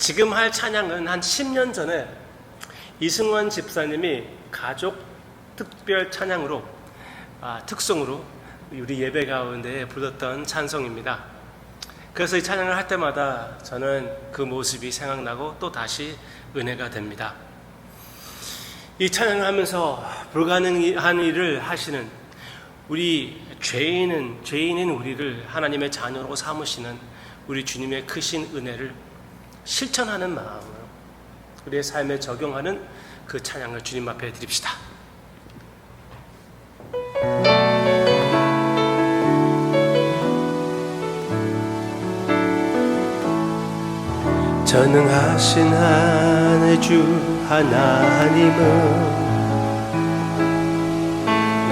지금 할 찬양은 한 10년 전에 이승원 집사님이 가족 특별 찬양으로 특송으로 우리 예배 가운데 불렀던 찬송입니다. 그래서 이 찬양을 할 때마다 저는 그 모습이 생각나고 또 다시 은혜가 됩니다. 이 찬양을 하면서 불가능한 일을 하시는 우리 죄인인 우리를 하나님의 자녀로 삼으시는 우리 주님의 크신 은혜를 실천하는 마음으로 우리의 삶에 적용하는 그 찬양을 주님 앞에 드립시다. 전능하신 하늘 주 하나님은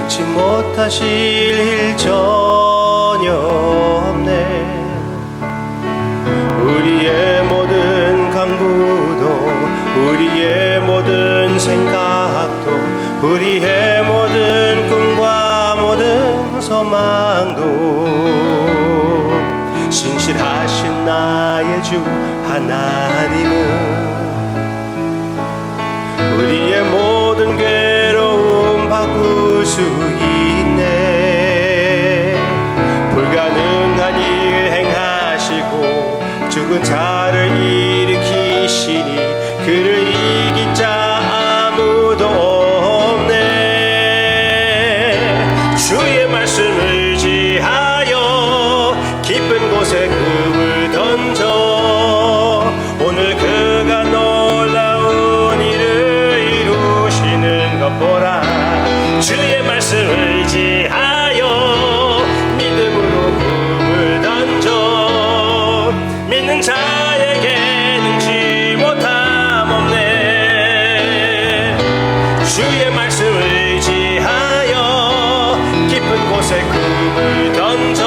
잊지 못하실 일 전혀 없네. 우리의 모든 강구도 우리의 모든 생각도 우리의 모든 꿈과 모든 소망도 신실하신 나의 주 하나님은 우리의 모든 괴로움 바꿀 수 있네. 불가능한 일 행하시고 죽은 자를 일으키시니 그를 이길 자 아무도 없네. 주의 말씀을 의지하여 깊은 곳에 금을 던져 오늘 그가 놀라운 일을 이루시는 것 보라. 주의 말씀을 의지하여 믿음으로 금을 던져 믿는 자에게 능치 못함 없네. 주의 말씀을 의지하여 깊은 곳에 금을 던져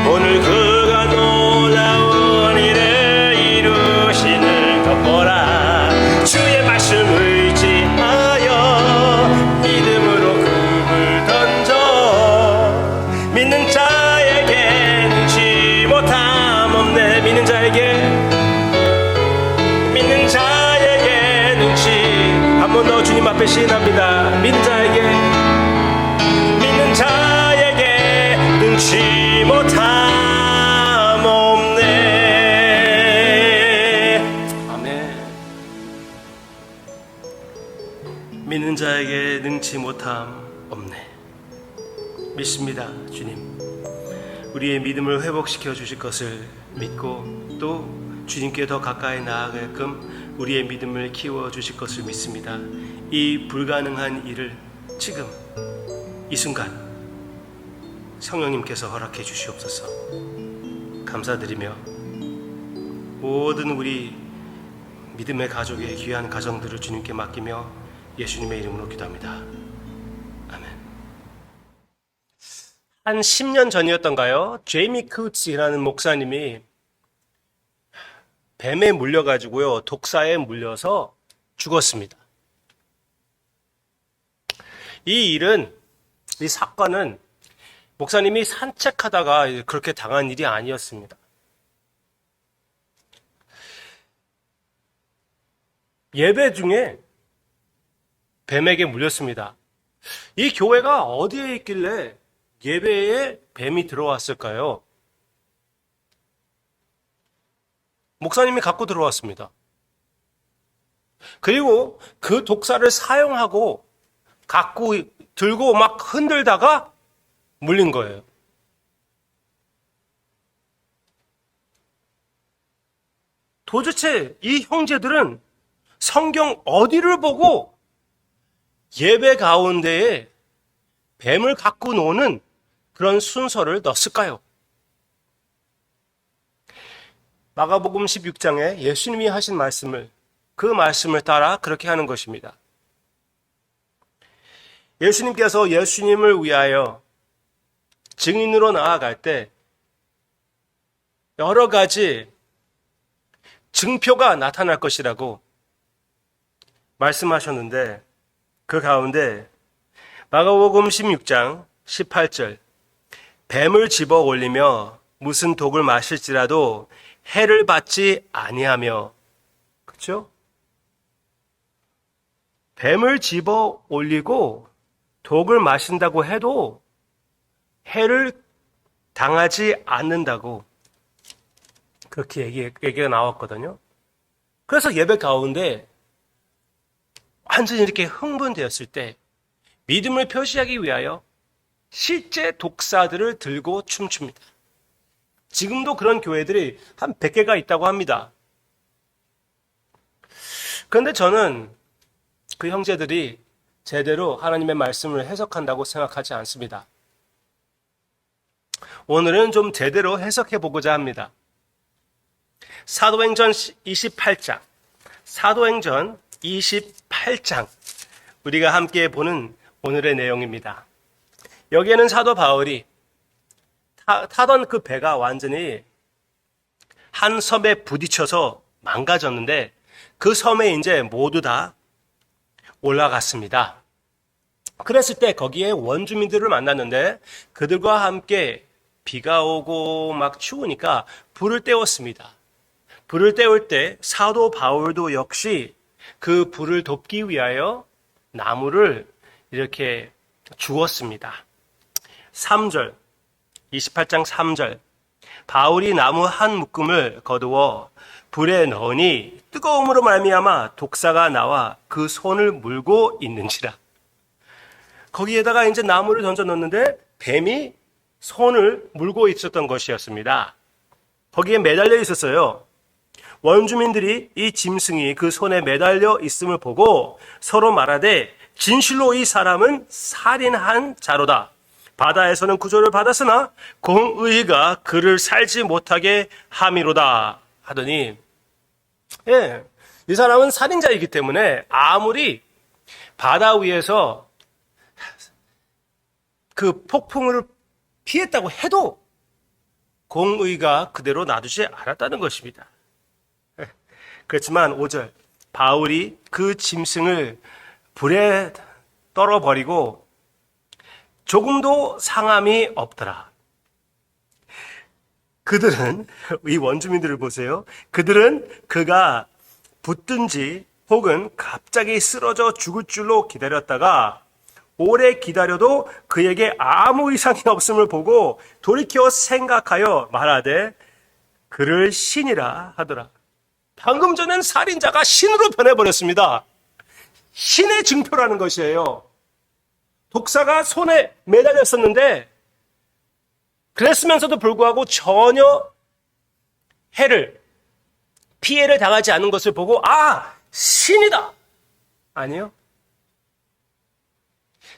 오늘 그가 놀라운 일을 이루시는 것 보라. 주의 말씀을 의지하여 믿음으로 금을 던져 믿는 자에게 능치 못함 없네. 믿는 자에게 능치. 한 번 더 주님 앞에 시인합니다. 믿는 자에게 능치 못함 없네. 아멘. 믿는 자에게 능치 못함 없네. 믿습니다. 주님, 우리의 믿음을 회복시켜 주실 것을 믿고 또 주님께 더 가까이 나아가게끔 우리의 믿음을 키워 주실 것을 믿습니다. 이 불가능한 일을 지금 이 순간 성령님께서 허락해 주시옵소서. 감사드리며 모든 우리 믿음의 가족의 귀한 가정들을 주님께 맡기며 예수님의 이름으로 기도합니다. 아멘. 한 10년 전이었던가요? 제이미 쿠츠라는 목사님이 뱀에 물려가지고요, 독사에 물려서 죽었습니다. 이 사건은 목사님이 산책하다가 그렇게 당한 일이 아니었습니다. 예배 중에 뱀에게 물렸습니다. 이 교회가 어디에 있길래 예배에 뱀이 들어왔을까요? 목사님이 갖고 들어왔습니다. 그리고 그 독사를 사용하고 갖고 들고 막 흔들다가 물린 거예요. 도대체 이 형제들은 성경 어디를 보고 예배 가운데에 뱀을 갖고 노는 그런 순서를 넣었을까요? 마가복음 16장에 예수님이 하신 말씀을, 그 말씀을 따라 그렇게 하는 것입니다. 예수님께서 예수님을 위하여 증인으로 나아갈 때 여러 가지 증표가 나타날 것이라고 말씀하셨는데, 그 가운데 마가복음 16장 18절 뱀을 집어 올리며 무슨 독을 마실지라도 해를 받지 아니하며. 그렇죠? 뱀을 집어 올리고 독을 마신다고 해도 해를 당하지 않는다고 그렇게 얘기가 나왔거든요. 그래서 예배 가운데 완전히 이렇게 흥분되었을 때 믿음을 표시하기 위하여 실제 독사들을 들고 춤춥니다. 지금도 그런 교회들이 한 100개가 있다고 합니다. 그런데 저는 그 형제들이 제대로 하나님의 말씀을 해석한다고 생각하지 않습니다. 오늘은 좀 제대로 해석해 보고자 합니다. 사도행전 28장, 사도행전 28장, 우리가 함께 보는 오늘의 내용입니다. 여기에는 사도 바울이 타던 그 배가 완전히 한 섬에 부딪혀서 망가졌는데 그 섬에 이제 모두 다 올라갔습니다. 그랬을 때 거기에 원주민들을 만났는데 그들과 함께 비가 오고 막 추우니까 불을 때웠습니다. 불을 때울 때 사도 바울도 역시 그 불을 돕기 위하여 나무를 이렇게 주었습니다. 3절, 28장 3절. 바울이 나무 한 묶음을 거두어 불에 넣으니 뜨거움으로 말미암아 독사가 나와 그 손을 물고 있는지라. 거기에다가 이제 나무를 던져 넣는데 뱀이 손을 물고 있었던 것이었습니다. 거기에 매달려 있었어요. 원주민들이 이 짐승이 그 손에 매달려 있음을 보고 서로 말하되 진실로 이 사람은 살인한 자로다. 바다에서는 구조를 받았으나 공의가 그를 살지 못하게 함이로다 하더니, 이 사람은 살인자이기 때문에 아무리 바다 위에서 그 폭풍을 피했다고 해도 공의가 그대로 놔두지 않았다는 것입니다. 그렇지만 5절, 바울이 그 짐승을 불에 떨어버리고 조금도 상함이 없더라. 그들은, 이 원주민들을 보세요. 그들은 그가 붙든지 혹은 갑자기 쓰러져 죽을 줄로 기다렸다가 오래 기다려도 그에게 아무 이상이 없음을 보고 돌이켜 생각하여 말하되 그를 신이라 하더라. 방금 전엔 살인자가 신으로 변해버렸습니다. 신의 증표라는 것이에요. 독사가 손에 매달렸었는데 그랬으면서도 불구하고 전혀 피해를 당하지 않은 것을 보고 신이다. 아니요.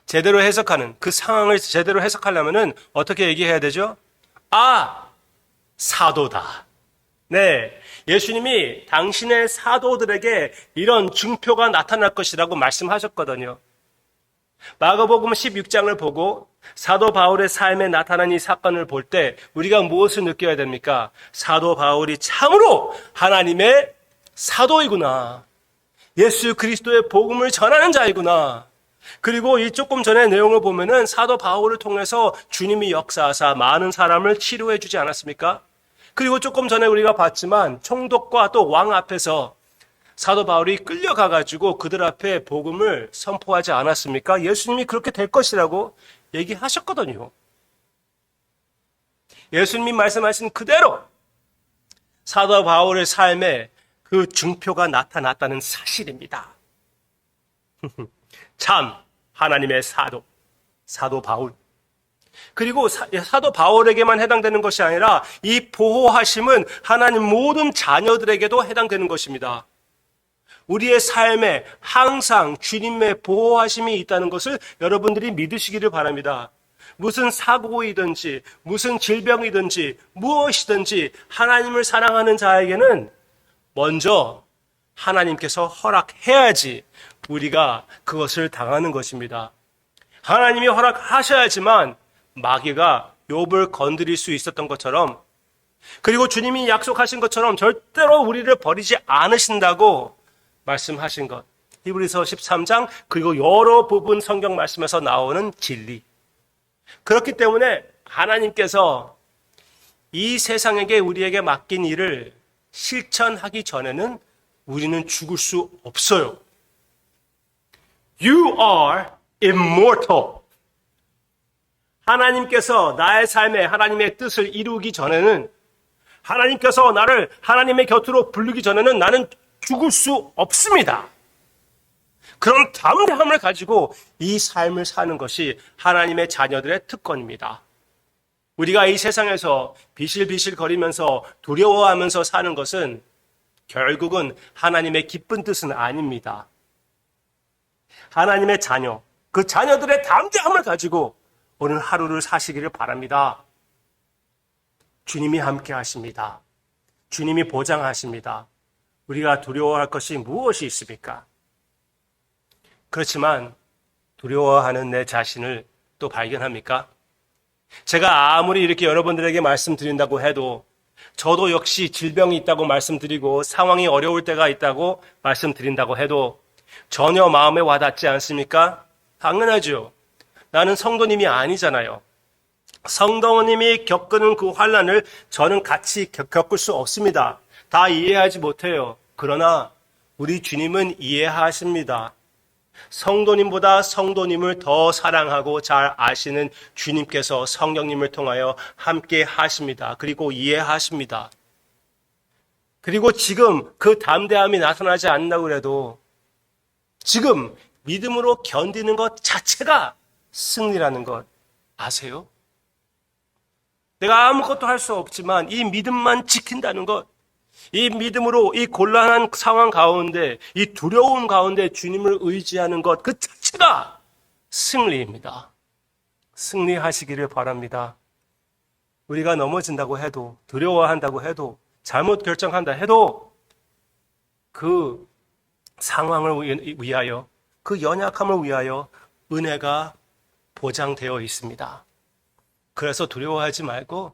제대로 해석하는 그 상황을 제대로 해석하려면은 어떻게 얘기해야 되죠? 사도다. 네, 예수님이 당신의 사도들에게 이런 증표가 나타날 것이라고 말씀하셨거든요. 마가복음 16장을 보고 사도 바울의 삶에 나타난 이 사건을 볼 때 우리가 무엇을 느껴야 됩니까? 사도 바울이 참으로 하나님의 사도이구나. 예수 그리스도의 복음을 전하는 자이구나. 그리고 이 조금 전의 내용을 보면은 사도 바울을 통해서 주님이 역사하사 많은 사람을 치료해 주지 않았습니까? 그리고 조금 전에 우리가 봤지만 총독과 또 왕 앞에서 사도 바울이 끌려가가지고 그들 앞에 복음을 선포하지 않았습니까? 예수님이 그렇게 될 것이라고 얘기하셨거든요. 예수님이 말씀하신 그대로 사도 바울의 삶에 그 증표가 나타났다는 사실입니다. 참 하나님의 사도 바울. 그리고 사도 바울에게만 해당되는 것이 아니라 이 보호하심은 하나님 모든 자녀들에게도 해당되는 것입니다. 우리의 삶에 항상 주님의 보호하심이 있다는 것을 여러분들이 믿으시기를 바랍니다. 무슨 사고이든지 무슨 질병이든지 무엇이든지 하나님을 사랑하는 자에게는 먼저 하나님께서 허락해야지 우리가 그것을 당하는 것입니다. 하나님이 허락하셔야지만 마귀가 욥을 건드릴 수 있었던 것처럼, 그리고 주님이 약속하신 것처럼 절대로 우리를 버리지 않으신다고 말씀하신 것, 히브리서 13장 그리고 여러 부분 성경 말씀에서 나오는 진리. 그렇기 때문에 하나님께서 이 세상에게 우리에게 맡긴 일을 실천하기 전에는 우리는 죽을 수 없어요. You are immortal. 하나님께서 나의 삶에 하나님의 뜻을 이루기 전에는, 하나님께서 나를 하나님의 곁으로 부르기 전에는 나는 죽을 수 없습니다. 그런 담대함을 가지고 이 삶을 사는 것이 하나님의 자녀들의 특권입니다. 우리가 이 세상에서 비실비실 거리면서 두려워하면서 사는 것은 결국은 하나님의 기쁜 뜻은 아닙니다. 하나님의 자녀, 그 자녀들의 담대함을 가지고 오늘 하루를 사시기를 바랍니다. 주님이 함께 하십니다. 주님이 보장하십니다. 우리가 두려워할 것이 무엇이 있습니까? 그렇지만 두려워하는 내 자신을 또 발견합니까? 제가 아무리 이렇게 여러분들에게 말씀드린다고 해도 저도 역시 질병이 있다고 말씀드리고 상황이 어려울 때가 있다고 말씀드린다고 해도 전혀 마음에 와닿지 않습니까? 당연하죠. 나는 성도님이 아니잖아요. 성도님이 겪는 그 환난을 저는 같이 겪을 수 없습니다. 다 이해하지 못해요. 그러나 우리 주님은 이해하십니다. 성도님보다 성도님을 더 사랑하고 잘 아시는 주님께서 성령님을 통하여 함께 하십니다. 그리고 이해하십니다. 그리고 지금 그 담대함이 나타나지 않는다고 해도 지금 믿음으로 견디는 것 자체가 승리라는 것 아세요? 내가 아무것도 할 수 없지만 이 믿음만 지킨다는 것, 이 믿음으로 이 곤란한 상황 가운데, 이 두려움 가운데 주님을 의지하는 것 그 자체가 승리입니다. 승리하시기를 바랍니다. 우리가 넘어진다고 해도, 두려워한다고 해도, 잘못 결정한다 해도 그 상황을 위하여, 그 연약함을 위하여 은혜가 보장되어 있습니다. 그래서 두려워하지 말고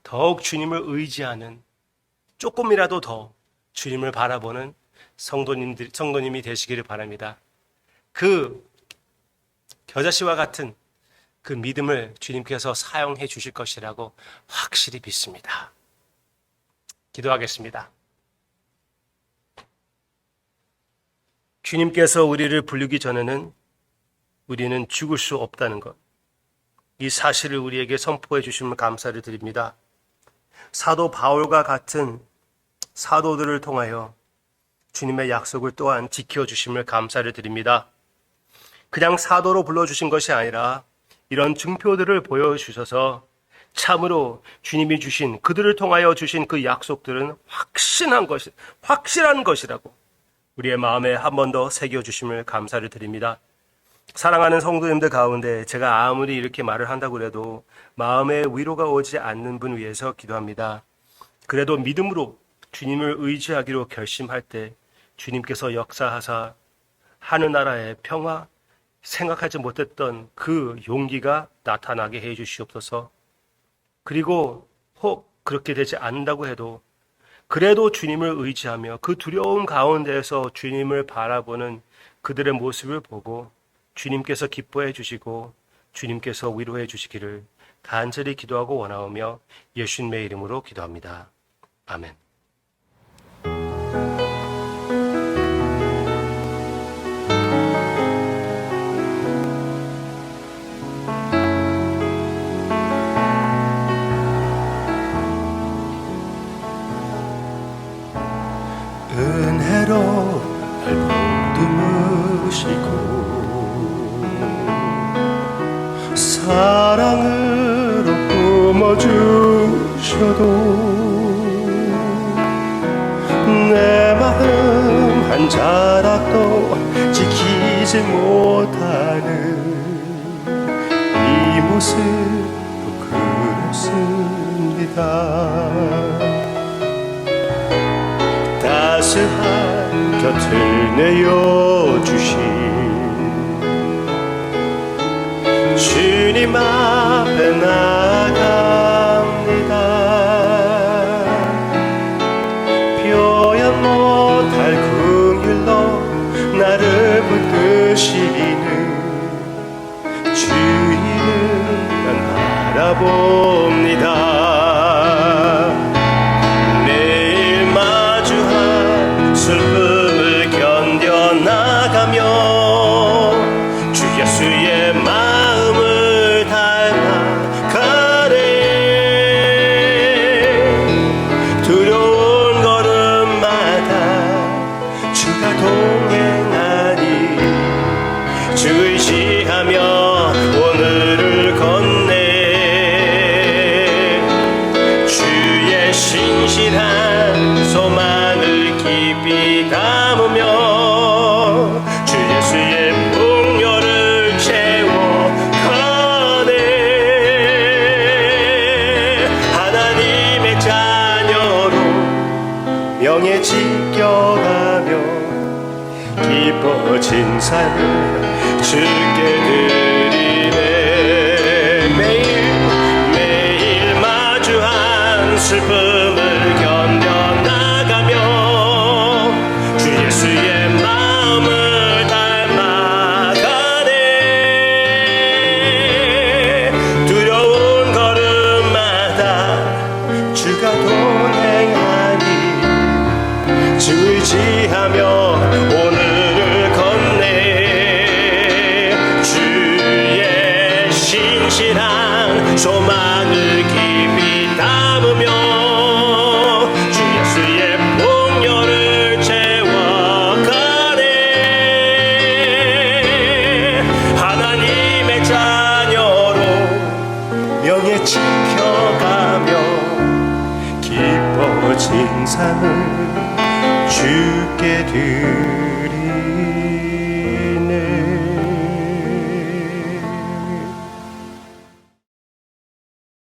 더욱 주님을 의지하는, 조금이라도 더 주님을 바라보는 성도님이 되시기를 바랍니다. 그 겨자씨와 같은 그 믿음을 주님께서 사용해 주실 것이라고 확실히 믿습니다. 기도하겠습니다. 주님께서 우리를 부르기 전에는 우리는 죽을 수 없다는 것, 이 사실을 우리에게 선포해 주시면 감사를 드립니다. 사도 바울과 같은 사도들을 통하여 주님의 약속을 또한 지켜주심을 감사를 드립니다. 그냥 사도로 불러주신 것이 아니라 이런 증표들을 보여주셔서 참으로 주님이 주신, 그들을 통하여 주신 그 약속들은 확실한 것이라고 우리의 마음에 한 번 더 새겨주심을 감사를 드립니다. 사랑하는 성도님들 가운데 제가 아무리 이렇게 말을 한다고 해도 마음에 위로가 오지 않는 분 위해서 기도합니다. 그래도 믿음으로 주님을 의지하기로 결심할 때 주님께서 역사하사 하늘나라의 평화, 생각하지 못했던 그 용기가 나타나게 해 주시옵소서. 그리고 혹 그렇게 되지 않는다고 해도 그래도 주님을 의지하며 그 두려움 가운데에서 주님을 바라보는 그들의 모습을 보고 주님께서 기뻐해 주시고 주님께서 위로해 주시기를 간절히 기도하고 원하오며 예수님의 이름으로 기도합니다. 아멘. 은혜로 날 보듬으시고 사랑으로 품어주셔도 내 마음 한 자락도 지키지 못하는 이 모습도 그렇습니다. 따스한 곁을 내어주신 주님 앞에 나아갑니다. 표현 못할 긍휼로 나를 붙드시는 주 이름 난 바라봅니다. 내 신실한 소망을 깊이 담으며 주 예수의 풍요를 채워가네. 하나님의 자녀로 명예 지켜가며 기뻐진 삶을 주께 드리네. 매일 마주한 슬픔을 견뎌나가며 주 예수의 마음을 닮아가네. 두려운 걸음마다 주가 동행하니 주 의지하며 오늘을 걷네. 주의 신실한 소망을 깊이 담으며 주 예수의 풍요를 채워가네. 하나님의 자녀로 명예 지켜가며 기뻐진 삶을 주께 드리네.